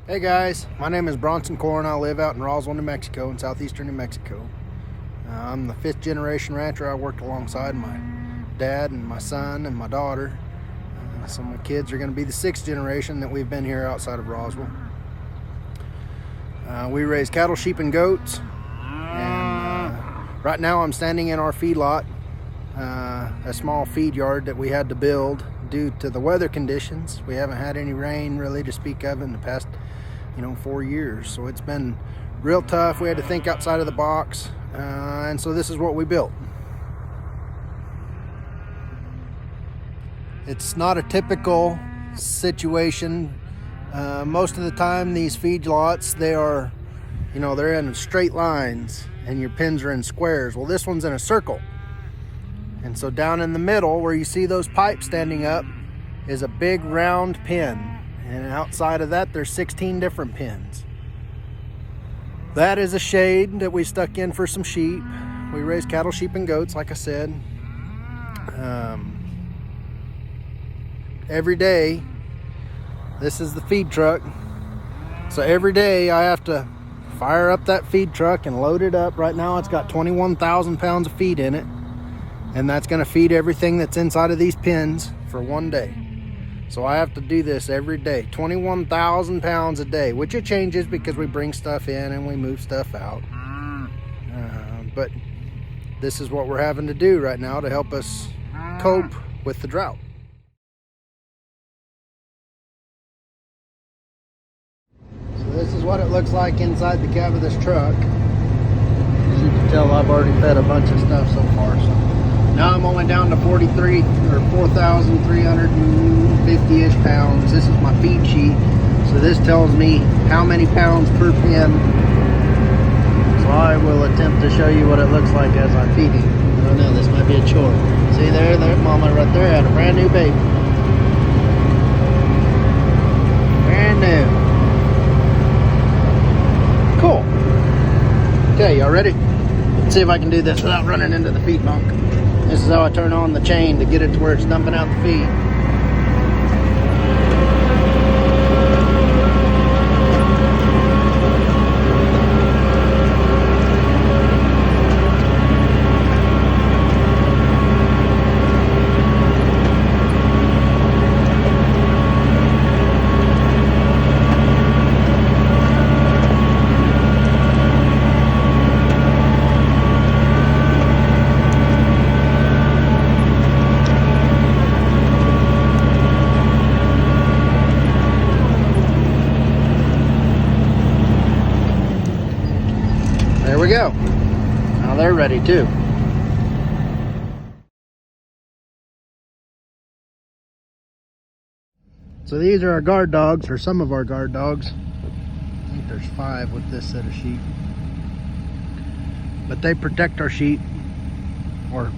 Hey guys, my name is Bronson Corn. I live out in Roswell, New Mexico, in southeastern New Mexico. I'm the 5th generation rancher. I worked alongside my dad and my son and my daughter. So my kids are going to be the 6th generation that we've been here outside of Roswell. We raise cattle, sheep, and goats. And right now I'm standing in our feedlot, a small feed yard that we had to build due to the weather conditions. We haven't had any rain really to speak of in the past 4 years, so it's been real tough. We had to think outside of the box, and so this is what we built. It's not a typical situation. Most of the time these feedlots, they are they're in straight lines and your pens are in squares. Well, this one's in a circle, and so down in the middle where you see those pipes standing up is a big round pen. And outside of that, there's 16 different pens. That is a shade that we stuck in for some sheep. We raise cattle, sheep, and goats, like I said. Every day, this is the feed truck. So every day I have to fire up that feed truck and load it up. Right now it's got 21,000 pounds of feed in it. And that's gonna feed everything that's inside of these pens for one day. So I have to do this every day, 21,000 pounds a day, which it changes because we bring stuff in and we move stuff out. But this is what we're having to do right now to help us cope with the drought. So this is what it looks like inside the cab of this truck. As you can tell, I've already fed a bunch of stuff so far. So now I'm only down to 4,350-ish pounds. This is my feed sheet. So this tells me how many pounds per pen. So I will attempt to show you what it looks like as I'm feeding. I don't know, this might be a chore. See there, mama right there had a brand new baby. Brand new. Cool. Okay, y'all ready? Let's see if I can do this without running into the feed bunk. This is how I turn on the chain to get it to where it's dumping out the feed. There we go. Now they're ready too. So these are our guard dogs, or some of our guard dogs. I think there's 5 with this set of sheep. But they protect our sheep, or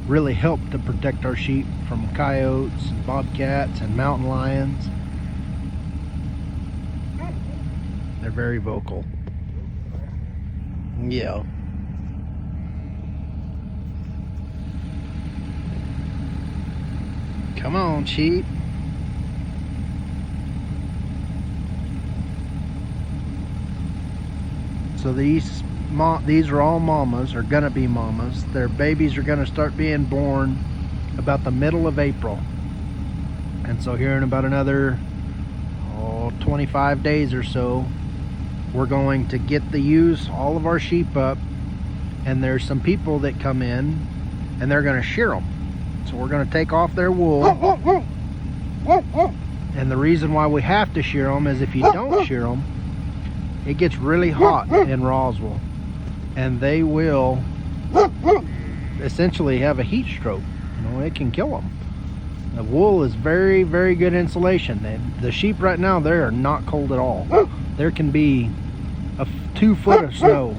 really help to protect our sheep from coyotes, and bobcats, and mountain lions. They're very vocal. Yeah. Come on, sheep. So these are all mamas, or gonna be mamas. Their babies are gonna start being born about the middle of April. And so here in about another 25 days or so, we're going to get the ewes, all of our sheep up, and there's some people that come in and they're going to shear them. So we're going to take off their wool. And the reason why we have to shear them is if you don't shear them, it gets really hot in Roswell and they will essentially have a heat stroke. It can kill them. The wool is very, very good insulation. The sheep right now, they are not cold at all. There can be 2 foot of snow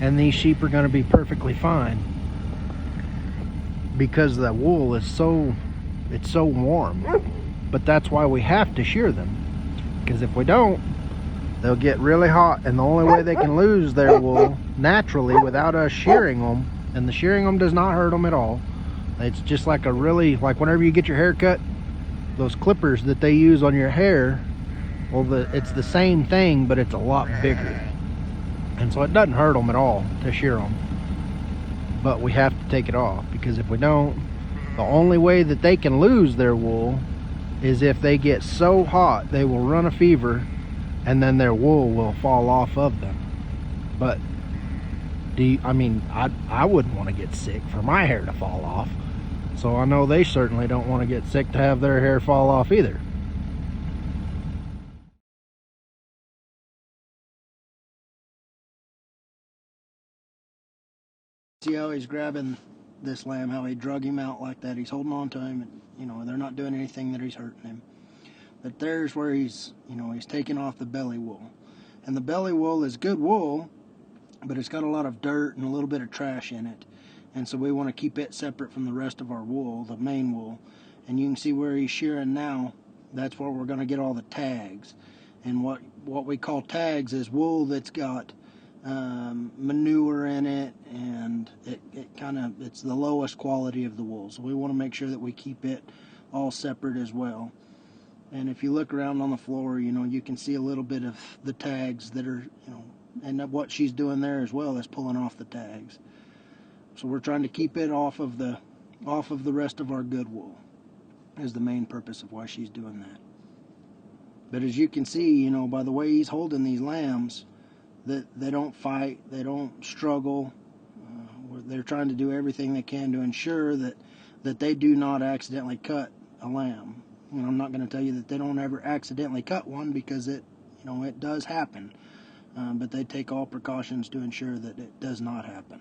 and these sheep are going to be perfectly fine because the wool is so warm. But that's why we have to shear them, because if we don't, they'll get really hot, and the only way they can lose their wool naturally without us shearing them, and the shearing them does not hurt them at all. It's just like like whenever you get your hair cut, those clippers that they use on your hair, Well, it's the same thing, but it's a lot bigger. And so it doesn't hurt them at all to shear them. But we have to take it off, because if we don't, the only way that they can lose their wool is if they get so hot they will run a fever, and then their wool will fall off of them. But I wouldn't want to get sick for my hair to fall off. So I know they certainly don't want to get sick to have their hair fall off either. See how he's grabbing this lamb, how he drug him out like that. He's holding on to him, and they're not doing anything that he's hurting him. But there's where he's taking off the belly wool. And the belly wool is good wool, but it's got a lot of dirt and a little bit of trash in it. And so we want to keep it separate from the rest of our wool, the main wool. And you can see where he's shearing now, that's where we're going to get all the tags. And what we call tags is wool that's got manure in it, and it's the lowest quality of the wool. So we want to make sure that we keep it all separate as well. And if you look around on the floor, you can see a little bit of the tags that are, and what she's doing there as well is pulling off the tags. So we're trying to keep it off of the rest of our good wool, is the main purpose of why she's doing that. But as you can see, by the way he's holding these lambs, that they don't fight, they don't struggle. They're trying to do everything they can to ensure that they do not accidentally cut a lamb. I'm not going to tell you that they don't ever accidentally cut one, because it does happen. But they take all precautions to ensure that it does not happen.